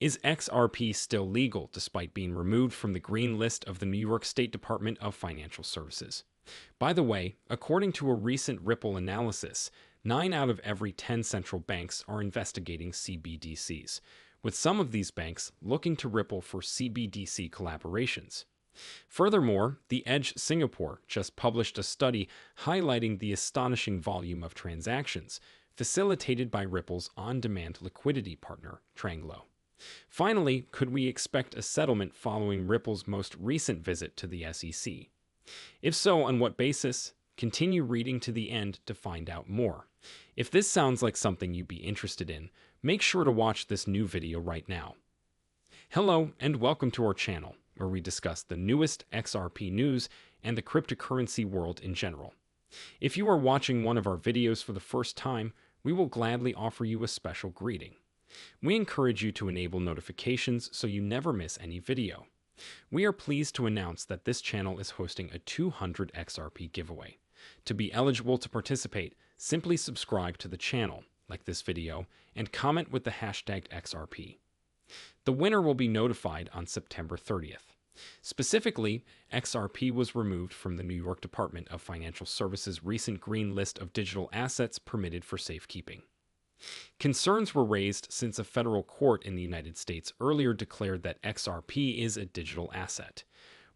Is XRP still legal despite being removed from the green list of the New York State Department of Financial Services? By the way, according to a recent Ripple analysis, 9 out of every 10 central banks are investigating CBDCs, with some of these banks looking to Ripple for CBDC collaborations. Furthermore, The Edge Singapore just published a study highlighting the astonishing volume of transactions facilitated by Ripple's on-demand liquidity partner, Tranglo. Finally, could we expect a settlement following Ripple's most recent visit to the SEC? If so, on what basis? Continue reading to the end to find out more. If this sounds like something you'd be interested in, make sure to watch this new video right now. Hello, and welcome to our channel, where we discuss the newest XRP news and the cryptocurrency world in general. If you are watching one of our videos for the first time, we will gladly offer you a special greeting. We encourage you to enable notifications so you never miss any video. We are pleased to announce that this channel is hosting a 200 XRP giveaway. To be eligible to participate, simply subscribe to the channel, like this video, and comment with the hashtag XRP. The winner will be notified on September 30th. Specifically, XRP was removed from the New York Department of Financial Services' recent green list of digital assets permitted for safekeeping. Concerns were raised since a federal court in the United States earlier declared that XRP is a digital asset.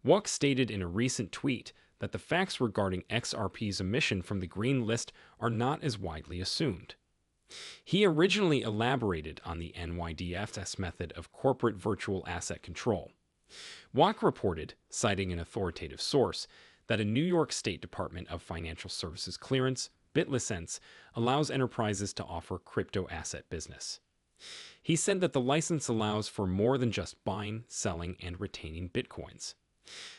Wuck stated in a recent tweet that the facts regarding XRP's omission from the green list are not as widely assumed. He originally elaborated on the NYDF's method of corporate virtual asset control. Wuck reported, citing an authoritative source, that a New York State Department of Financial Services clearance BitLicense allows enterprises to offer crypto asset business. He said that the license allows for more than just buying, selling, and retaining bitcoins.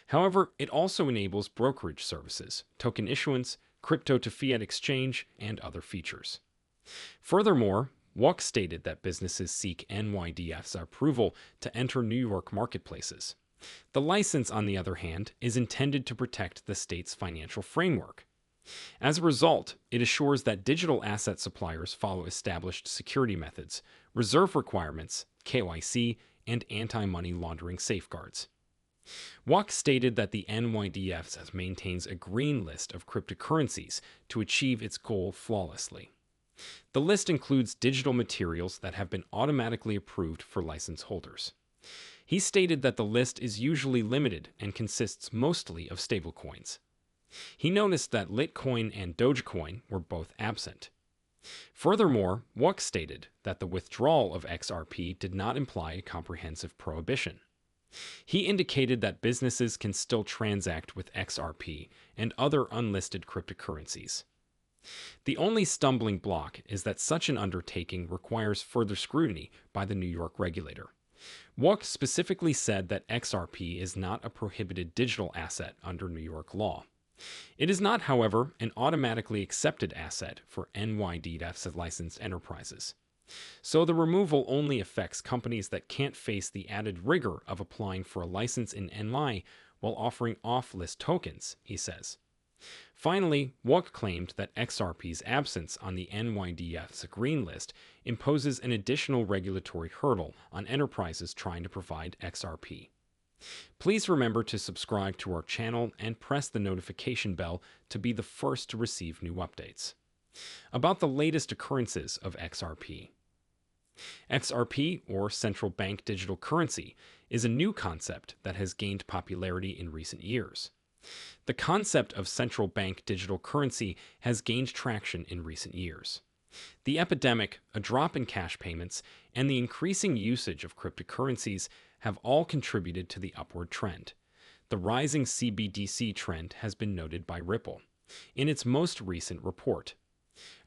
However, it also enables brokerage services, token issuance, crypto to fiat exchange, and other features. Furthermore, Wuck stated that businesses seek NYDF's approval to enter New York marketplaces. The license, on the other hand, is intended to protect the state's financial framework. As a result, it assures that digital asset suppliers follow established security methods, reserve requirements, KYC, and anti-money laundering safeguards. Wuck stated that the NYDF maintains a green list of cryptocurrencies to achieve its goal flawlessly. The list includes digital materials that have been automatically approved for license holders. He stated that the list is usually limited and consists mostly of stablecoins. He noticed that Litecoin and Dogecoin were both absent. Furthermore, Wuck stated that the withdrawal of XRP did not imply a comprehensive prohibition. He indicated that businesses can still transact with XRP and other unlisted cryptocurrencies. The only stumbling block is that such an undertaking requires further scrutiny by the New York regulator. Wuck specifically said that XRP is not a prohibited digital asset under New York law. It is not, however, an automatically accepted asset for NYDF's licensed enterprises. So the removal only affects companies that can't face the added rigor of applying for a license in NY while offering off-list tokens, he says. Finally, Wuck claimed that XRP's absence on the NYDF's green list imposes an additional regulatory hurdle on enterprises trying to provide XRP. Please remember to subscribe to our channel and press the notification bell to be the first to receive new updates. About the latest occurrences of XRP. XRP, or central bank digital currency, is a new concept that has gained popularity in recent years. The concept of central bank digital currency has gained traction in recent years. The epidemic, a drop in cash payments, and the increasing usage of cryptocurrencies have all contributed to the upward trend. The rising CBDC trend has been noted by Ripple in its most recent report.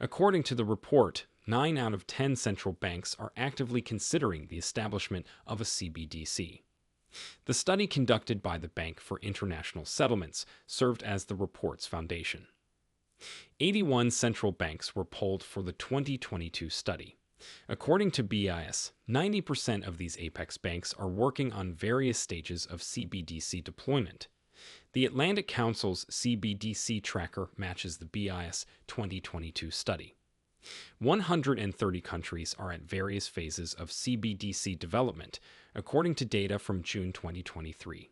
According to the report, 9 out of 10 central banks are actively considering the establishment of a CBDC. The study conducted by the Bank for International Settlements served as the report's foundation. 81 central banks were polled for the 2022 study. According to BIS, 90% of these apex banks are working on various stages of CBDC deployment. The Atlantic Council's CBDC tracker matches the BIS 2022 study. 130 countries are at various phases of CBDC development, according to data from June 2023.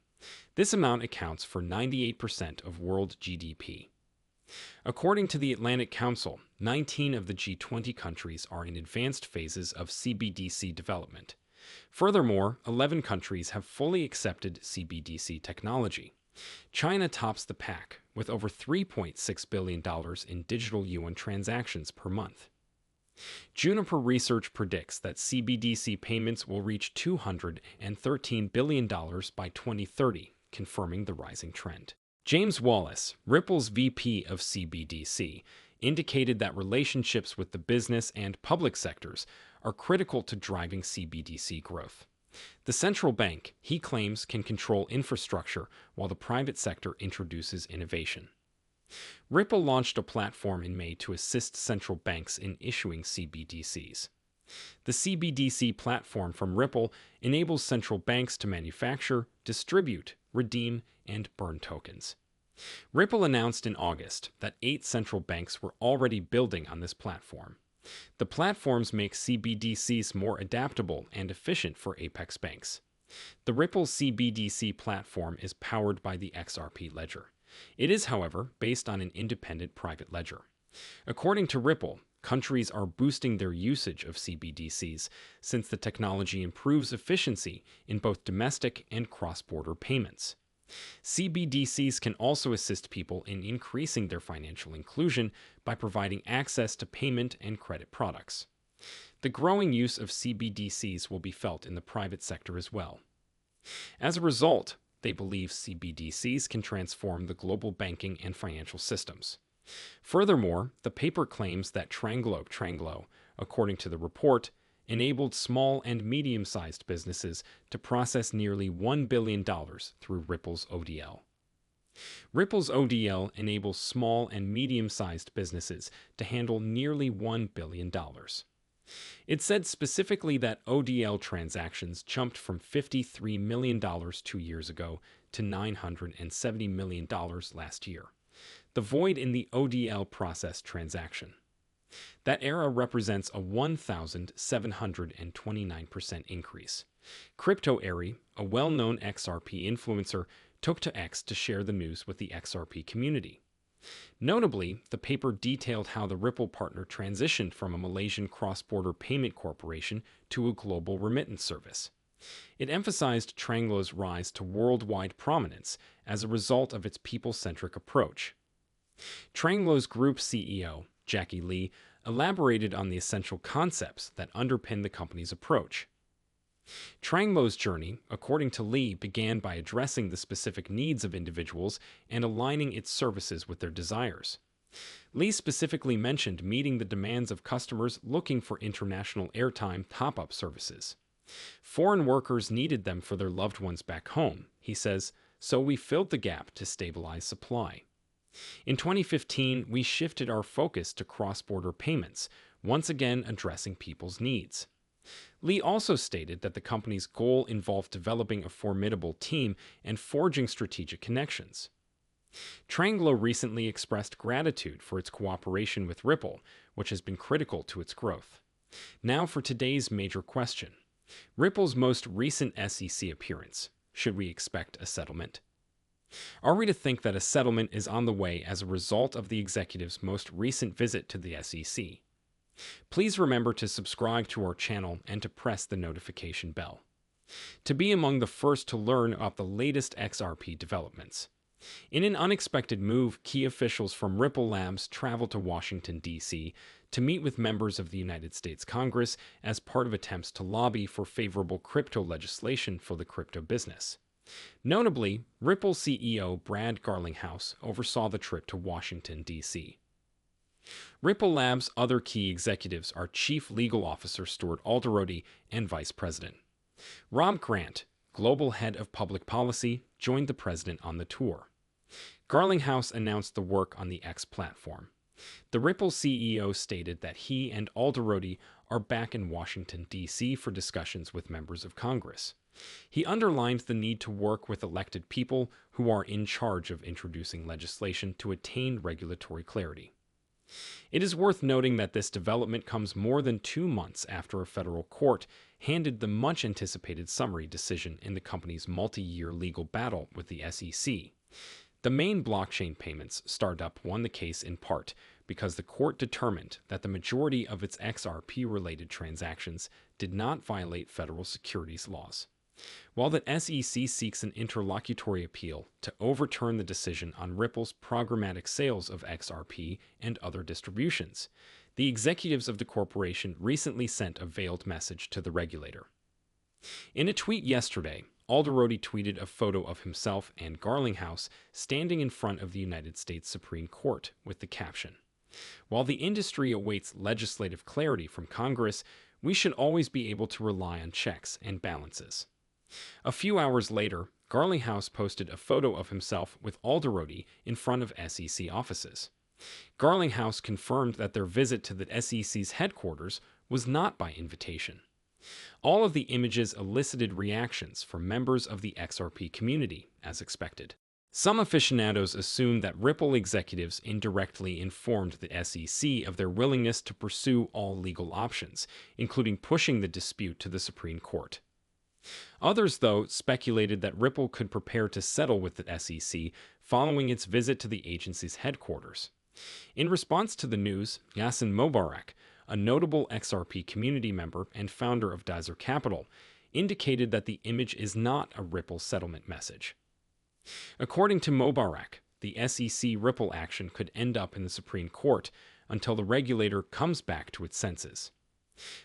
This amount accounts for 98% of world GDP. According to the Atlantic Council, 19 of the G20 countries are in advanced phases of CBDC development. Furthermore, 11 countries have fully accepted CBDC technology. China tops the pack, with over $3.6 billion in digital yuan transactions per month. Juniper Research predicts that CBDC payments will reach $213 billion by 2030, confirming the rising trend. James Wallace, Ripple's VP of CBDC, indicated that relationships with the business and public sectors are critical to driving CBDC growth. The central bank, he claims, can control infrastructure while the private sector introduces innovation. Ripple launched a platform in May to assist central banks in issuing CBDCs. The CBDC platform from Ripple enables central banks to manufacture, distribute, redeem, and burn tokens. Ripple announced in August that 8 central banks were already building on this platform. The platforms make CBDCs more adaptable and efficient for apex banks. The Ripple CBDC platform is powered by the XRP ledger. It is, however, based on an independent private ledger. According to Ripple, countries are boosting their usage of CBDCs since the technology improves efficiency in both domestic and cross-border payments. CBDCs can also assist people in increasing their financial inclusion by providing access to payment and credit products. The growing use of CBDCs will be felt in the private sector as well. As a result, they believe CBDCs can transform the global banking and financial systems. Furthermore, the paper claims that Tranglo, according to the report, enabled small and medium-sized businesses to process nearly $1 billion through Ripple's ODL. Ripple's ODL enables small and medium-sized businesses to handle nearly $1 billion. It said specifically that ODL transactions jumped from $53 million 2 years ago to $970 million last year. The void in the ODL process transaction. That era represents a 1,729% increase. CryptoAry, a well-known XRP influencer, took to X to share the news with the XRP community. Notably, the paper detailed how the Ripple partner transitioned from a Malaysian cross-border payment corporation to a global remittance service. It emphasized Tranglo's rise to worldwide prominence as a result of its people-centric approach. Tranglo's group CEO, Jackie Lee, elaborated on the essential concepts that underpin the company's approach. Tranglo's journey, according to Lee, began by addressing the specific needs of individuals and aligning its services with their desires. Lee specifically mentioned meeting the demands of customers looking for international airtime top-up services. Foreign workers needed them for their loved ones back home, he says, so we filled the gap to stabilize supply. In 2015, we shifted our focus to cross-border payments, once again addressing people's needs. Lee also stated that the company's goal involved developing a formidable team and forging strategic connections. Tranglo recently expressed gratitude for its cooperation with Ripple, which has been critical to its growth. Now for today's major question. Ripple's most recent SEC appearance. Should we expect a settlement? Are we to think that a settlement is on the way as a result of the executive's most recent visit to the SEC? Please remember to subscribe to our channel and to press the notification bell to be among the first to learn about the latest XRP developments. In an unexpected move, key officials from Ripple Labs traveled to Washington, D.C. to meet with members of the United States Congress as part of attempts to lobby for favorable crypto legislation for the crypto business. Notably, Ripple CEO Brad Garlinghouse oversaw the trip to Washington, D.C. Ripple Labs' other key executives are Chief Legal Officer Stuart Alderodi and Vice President Rob Grant, Global Head of Public Policy, joined the president on the tour. Garlinghouse announced the work on the X platform. The Ripple CEO stated that he and Alderodi are back in Washington, D.C. for discussions with members of Congress. He underlined the need to work with elected people who are in charge of introducing legislation to attain regulatory clarity. It is worth noting that this development comes more than 2 months after a federal court handed the much-anticipated summary decision in the company's multi-year legal battle with the SEC. The main blockchain payments startup won the case in part because the court determined that the majority of its XRP-related transactions did not violate federal securities laws. While the SEC seeks an interlocutory appeal to overturn the decision on Ripple's programmatic sales of XRP and other distributions, the executives of the corporation recently sent a veiled message to the regulator. In a tweet yesterday, Alderodi tweeted a photo of himself and Garlinghouse standing in front of the United States Supreme Court with the caption, "While the industry awaits legislative clarity from Congress, we should always be able to rely on checks and balances." A few hours later, Garlinghouse posted a photo of himself with Alderodi in front of SEC offices. Garlinghouse confirmed that their visit to the SEC's headquarters was not by invitation. All of the images elicited reactions from members of the XRP community, as expected. Some aficionados assume that Ripple executives indirectly informed the SEC of their willingness to pursue all legal options, including pushing the dispute to the Supreme Court. Others, though, speculated that Ripple could prepare to settle with the SEC following its visit to the agency's headquarters. In response to the news, Yasin Mobarak, a notable XRP community member and founder of Dizer Capital, indicated that the image is not a Ripple settlement message. According to Mobarak, the SEC Ripple action could end up in the Supreme Court until the regulator comes back to its senses.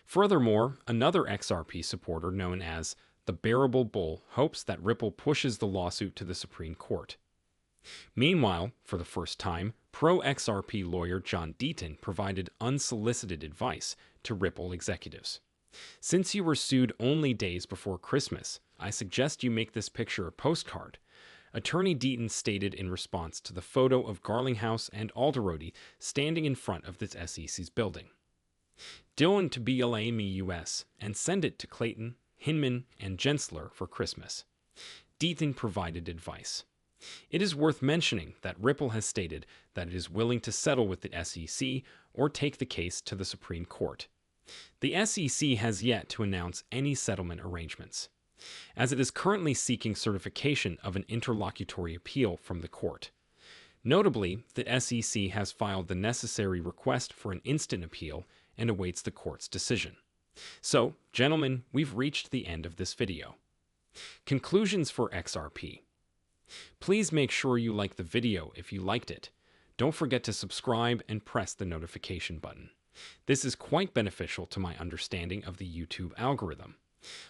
Furthermore, another XRP supporter known as the Bearable Bull hopes that Ripple pushes the lawsuit to the Supreme Court. Meanwhile, for the first time, pro-XRP lawyer John Deaton provided unsolicited advice to Ripple executives. "Since you were sued only days before Christmas, I suggest you make this picture a postcard," Attorney Deaton stated in response to the photo of Garlinghouse and Alderodi standing in front of the SEC's building. "Dylan to BLAMEUS and send it to Clayton, Hinman, and Gensler for Christmas." Deaton provided advice. It is worth mentioning that Ripple has stated that it is willing to settle with the SEC or take the case to the Supreme Court. The SEC has yet to announce any settlement arrangements, as it is currently seeking certification of an interlocutory appeal from the court. Notably, the SEC has filed the necessary request for an instant appeal and awaits the court's decision. So, gentlemen, we've reached the end of this video. Conclusions for XRP. Please make sure you like the video if you liked it. Don't forget to subscribe and press the notification button. This is quite beneficial to my understanding of the YouTube algorithm.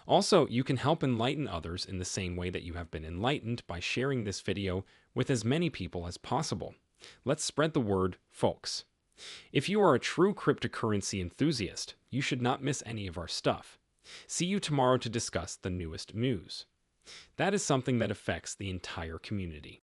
Also, you can help enlighten others in the same way that you have been enlightened by sharing this video with as many people as possible. Let's spread the word, folks. If you are a true cryptocurrency enthusiast, you should not miss any of our stuff. See you tomorrow to discuss the newest news. That is something that affects the entire community.